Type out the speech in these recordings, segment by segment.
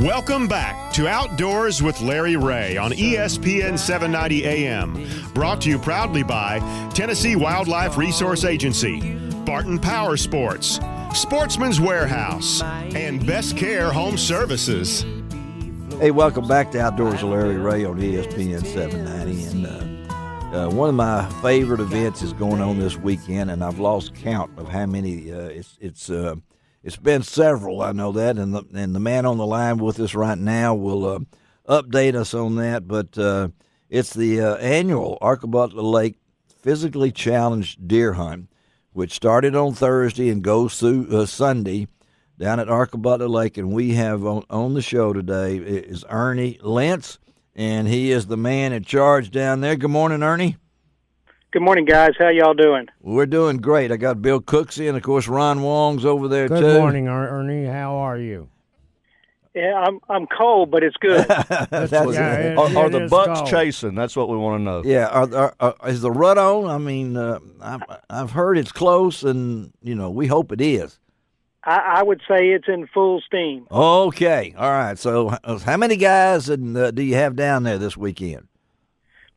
Welcome back to Outdoors with Larry Ray on ESPN 790 AM. Brought to you proudly by Tennessee Wildlife Resource Agency, Barton Power Sports, Sportsman's Warehouse, and Best Care Home Services. Hey, welcome back to Outdoors with Larry Ray on ESPN 790. And one of my favorite events is going on this weekend, and I've lost count of how many. It's been several, I know that, and the man on the line with us right now will update us on that. But it's the annual Arcabutler Lake Physically Challenged Deer Hunt, which started on Thursday and goes through Sunday down at Arcabutler Lake. And we have on the show today is Ernie Lentz, and he is the man in charge down there. Good morning, Ernie. Good morning, guys. How y'all doing? We're doing great. I got Bill Cooksey, and, of course, Ron Wong's over there, too. Good morning, Ernie. How are you? Yeah, I'm cold, but it's good. Are the bucks cold. chasing? That's what we want to know. Yeah. Is the rut on? I mean, I've heard it's close, and, we hope it is. I would say it's in full steam. Okay. All right. So how many guys do you have down there this weekend?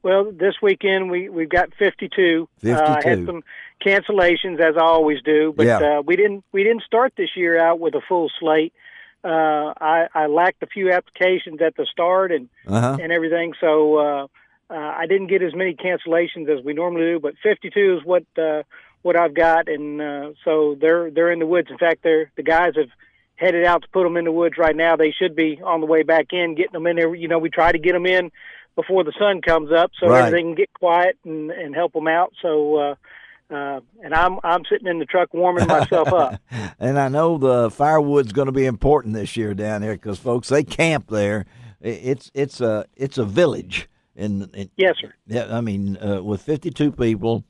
Well, this weekend we've got 52. 52. I had some cancellations, as I always do, but Yeah. we didn't start this year out with a full slate. I lacked a few applications at the start and everything, so I didn't get as many cancellations as we normally do. But 52 is what I've got, and so they're in the woods. In fact, the guys have headed out to put them in the woods right now. They should be on the way back in, getting them in there. We try to get them in before the sun comes up, so Right. everything can get quiet and help them out. So, and I'm sitting in the truck warming myself up. And I know the firewood's going to be important this year down there because folks, they camp there. It's a village. Yes, sir. Yeah, I mean, with 52 people.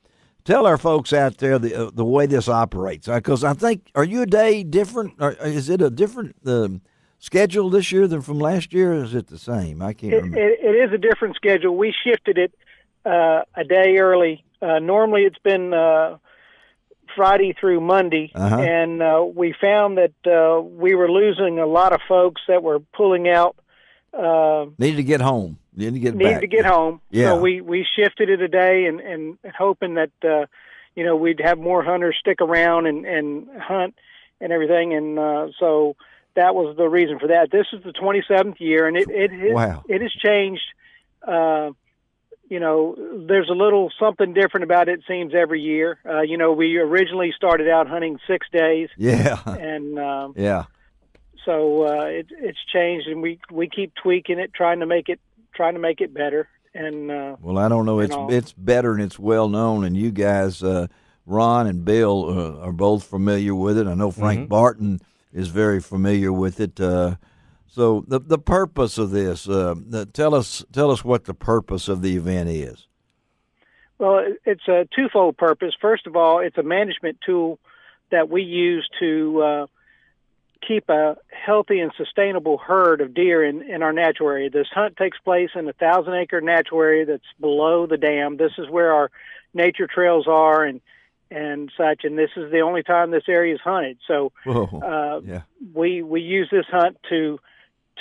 Tell our folks out there the way this operates, because I think, are you a day different? Or is it a different schedule this year than from last year, or is it the same? I can't remember. It is a different schedule. We shifted it a day early. Normally it's been Friday through Monday, and we found that we were losing a lot of folks that were pulling out. Needed to get home. Needed to get home. Yeah. So we shifted it a day and hoping that we'd have more hunters stick around and hunt and everything. And so that was the reason for that. This is the 27th year, and it has changed. There's a little something different about it. It seems every year. We originally started out hunting 6 days. Yeah. And yeah. So it's changed, and we keep tweaking it, trying to make it better. And well, I don't know. It's better and it's well known. And you guys, Ron and Bill, are both familiar with it. I know Frank Barton is very familiar with it. So the purpose of this, tell us what the purpose of the event is. Well, it's a twofold purpose. First of all, it's a management tool that we use to keep a healthy and sustainable herd of deer in our natural area. This hunt takes place in a 1,000-acre natural area that's below the dam. This is where our nature trails are and such, and this is the only time this area is hunted. So we use this hunt to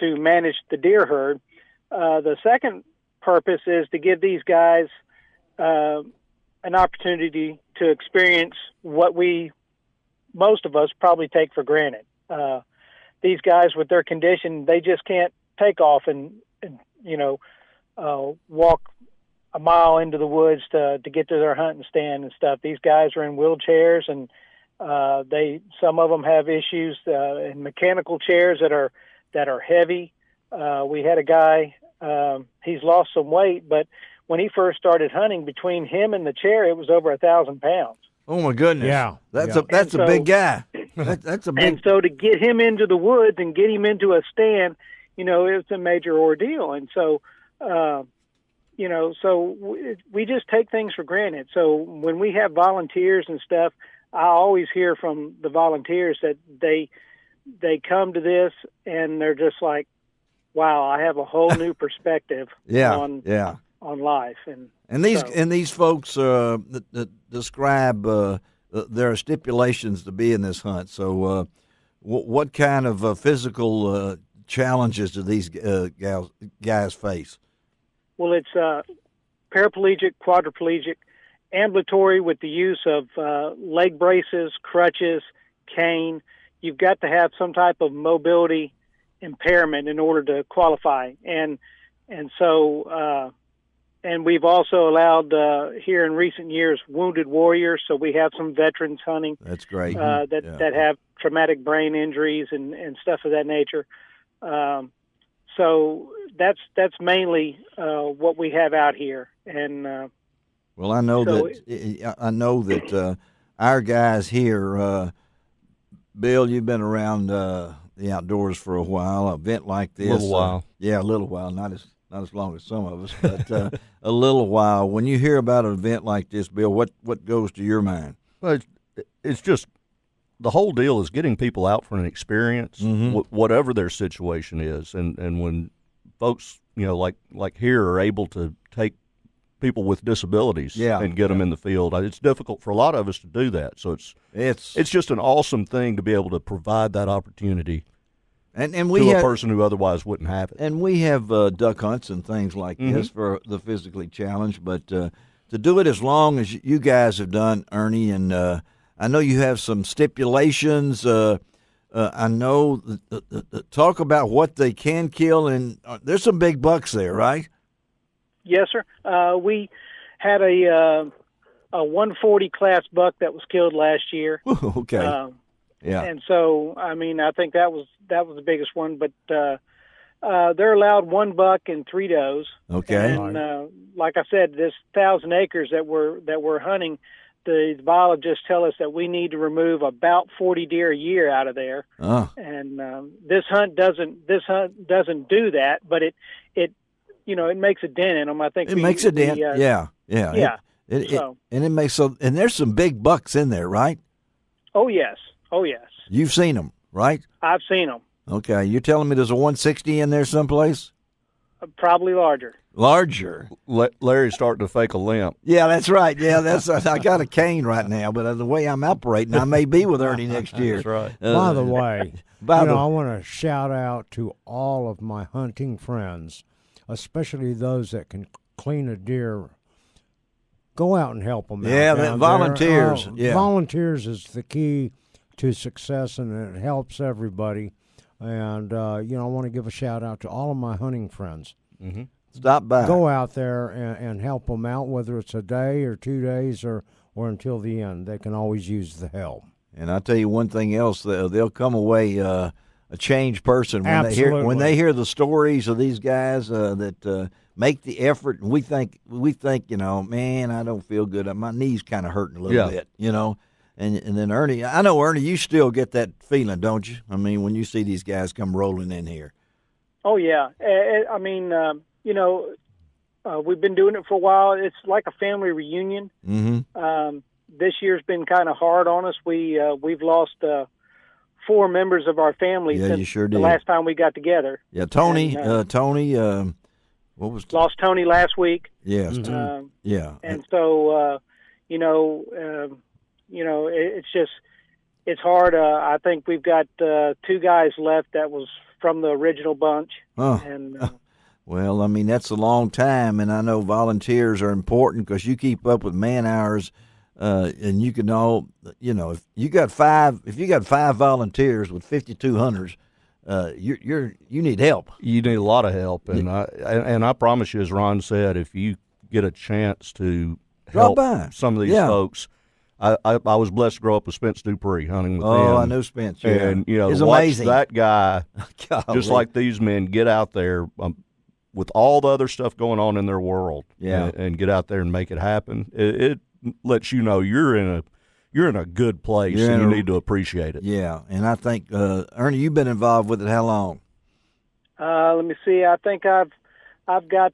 manage the deer herd. The second purpose is to give these guys an opportunity to experience what most of us probably take for granted. These guys with their condition, they just can't take off and walk a mile into the woods to get to their hunting stand and stuff. These guys are in wheelchairs, and some of them have issues in mechanical chairs that are heavy. We had a guy, he's lost some weight, but when he first started hunting, between him and the chair, it was over 1,000 pounds. Oh my goodness! Yeah, that's a big guy. That's a big. And so to get him into the woods and get him into a stand, it's a major ordeal. And so, we just take things for granted. So when we have volunteers and stuff, I always hear from the volunteers that they come to this and they're just like, wow, I have a whole new perspective on life. And these folks that describe there are stipulations to be in this hunt. So what kind of physical challenges do these guys face? Well, it's paraplegic, quadriplegic, ambulatory with the use of leg braces, crutches, cane. You've got to have some type of mobility impairment in order to qualify. And so we've also allowed here in recent years wounded warriors. So we have some veterans hunting. That's great. That have traumatic brain injuries and stuff of that nature. So that's mainly what we have out here. And well, I know that our guys here. Bill, you've been around the outdoors for a while. An event like this, a little while. A little while. Not as long as some of us, but a little while. When you hear about an event like this, Bill, what goes to your mind? Well, it's just the whole deal is getting people out for an experience, whatever their situation is, and when folks, like here, are able to take people with disabilities and get them in the field. It's difficult for a lot of us to do that. So it's just an awesome thing to be able to provide that opportunity and we to a person who otherwise wouldn't have it. And we have duck hunts and things like this for the physically challenged, but to do it as long as you guys have done, Ernie, and I know you have some stipulations. I know talk about what they can kill, and there's some big bucks there, right? Yes, sir. We had a 140 class buck that was killed last year. Okay. And so, I mean, I think that was the biggest one. But they're allowed 1 buck and 3 does. Okay. And like I said, this 1,000 acres that we're hunting, the biologists tell us that we need to remove about 40 deer a year out of there. And this hunt doesn't do that, but it makes a dent in them. I think it makes a dent. Yeah. And there's some big bucks in there, right? Oh yes. You've seen them, right? I've seen them. Okay, you're telling me there's a 160 in there someplace? Probably larger. Larger. Larry's starting to fake a limp. Yeah, that's right. Yeah, I got a cane right now, but the way I'm operating, I may be with Ernie next year. That's right. By the way, I want to shout out to all of my hunting friends, especially those that can clean a deer. Go out and help them. Yeah, volunteers. Volunteers is the key to success, and it helps everybody. And I want to give a shout out to all of my hunting friends. Mm-hmm. Stop by. Go out there and help them out, whether it's a day or 2 days or until the end. They can always use the help. And I'll tell you one thing else: they'll come away a changed person when they hear the stories of these guys that make the effort. And we think, man, I don't feel good. My knee's kind of hurting a little bit, And then Ernie, I know, Ernie, you still get that feeling, don't you? I mean, when you see these guys come rolling in here. Oh yeah, I mean, we've been doing it for a while. It's like a family reunion. Mm-hmm. This year's been kind of hard on us. We've lost 4 members of our family since the last time we got together. Yeah, Tony. What was lost Tony last week? Yes. Yeah. And so it's hard. I think we've got 2 guys left that was from the original bunch. Well, I mean, that's a long time, and I know volunteers are important because you keep up with man hours, and you can all, if you got 5 volunteers with 52 hunters, you need help. You need a lot of help, and I promise you, as Ron said, if you get a chance to help some of these folks. I was blessed to grow up with Spence Dupree hunting with him. Oh, I know Spence. Yeah. And He's to watch amazing. that guy, just like these men, get out there with all the other stuff going on in their world, and get out there and make it happen. It lets you know you're in a good place, and you need to appreciate it. Yeah, and I think Ernie, you've been involved with it how long? Let me see. I think I've got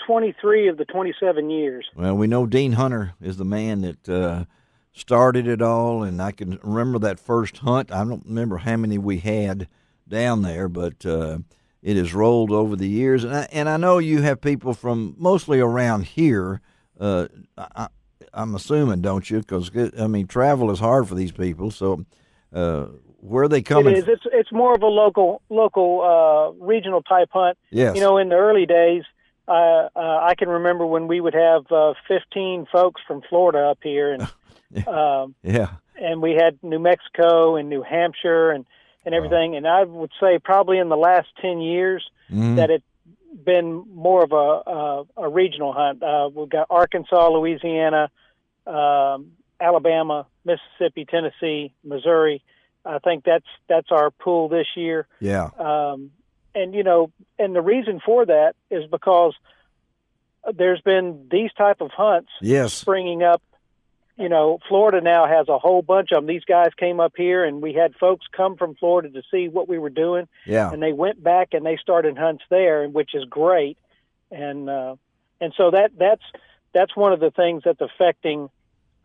23 of the 27 years. Well, we know Dean Hunter is the man that started it all, and I can remember that first hunt. I don't remember how many we had down there, but it has rolled over the years. And I know you have people from mostly around here. I'm assuming, don't you? Because, I mean, travel is hard for these people. So where are they coming? It is. It's more of a local regional type hunt. Yes. You know, in the early days, I can remember when we would have 15 folks from Florida up here, and yeah, and we had New Mexico and New Hampshire and everything. And I would say probably in the last 10 years that it's been more of a regional hunt. We've got Arkansas, Louisiana, Alabama, Mississippi, Tennessee, Missouri. I think that's our pool this year. Yeah. And you know, and the reason for that is because there's been these type of hunts springing up. You know, Florida now has a whole bunch of them. These guys came up here, and we had folks come from Florida to see what we were doing. Yeah. And they went back and they started hunts there, which is great. And so that's one of the things that's affecting,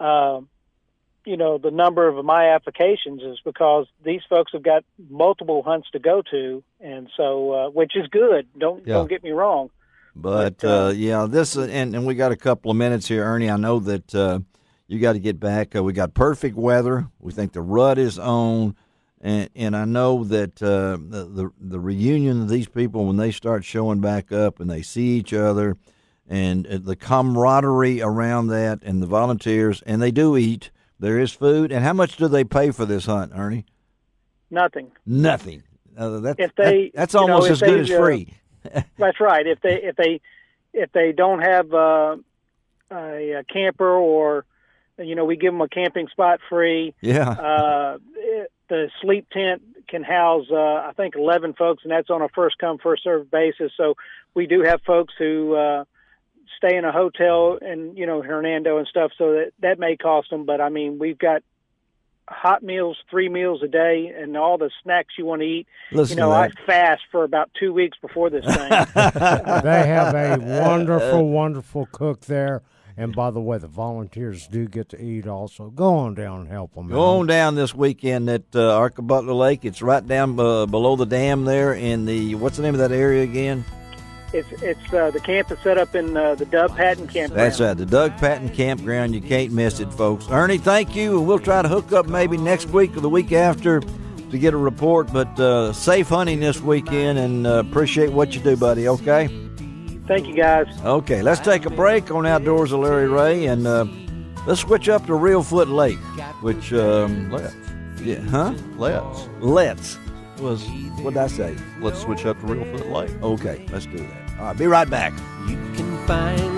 you know, the number of my applications is because these folks have got multiple hunts to go to, and so which is good. Don't get me wrong. But this and we got a couple of minutes here, Ernie. I know that you got to get back. We got perfect weather. We think the rut is on, and I know that the reunion of these people when they start showing back up and they see each other, and the camaraderie around that, and the volunteers, and they do eat. There is food. And how much do they pay for this hunt, Ernie? Nothing. Nothing. That's almost as good as free. That's right. If they don't have a camper, or you know, we give them a camping spot free. Yeah. The sleep tent can house I think 11 folks, and that's on a first come first served basis. So we do have folks who stay in a hotel and, you know, Hernando and stuff, so that may cost them. But I mean, we've got hot meals, 3 meals a day, and all the snacks you want to eat. Listen, you know, I fast for about 2 weeks before this thing. They have a wonderful, wonderful cook there. And by the way, the volunteers do get to eat also. Go on down and help them. Go on down this weekend at Arca-Butler Lake. It's right down below the dam there in the, what's the name of that area again? It's the camp is set up in the Doug Patton Campground. That's right, the Doug Patton Campground. You can't miss it, folks. Ernie, thank you, and we'll try to hook up maybe next week or the week after to get a report. But safe hunting this weekend, and appreciate what you do, buddy, okay? Thank you, guys. Okay, let's take a break on Outdoors with Larry Ray, and let's switch up to Real Foot Lake, which... Let's. Yeah, huh? Let's. Was, what did I say? Let's switch up to Real Foot Lake. Okay, let's do that. All right, be right back. You can find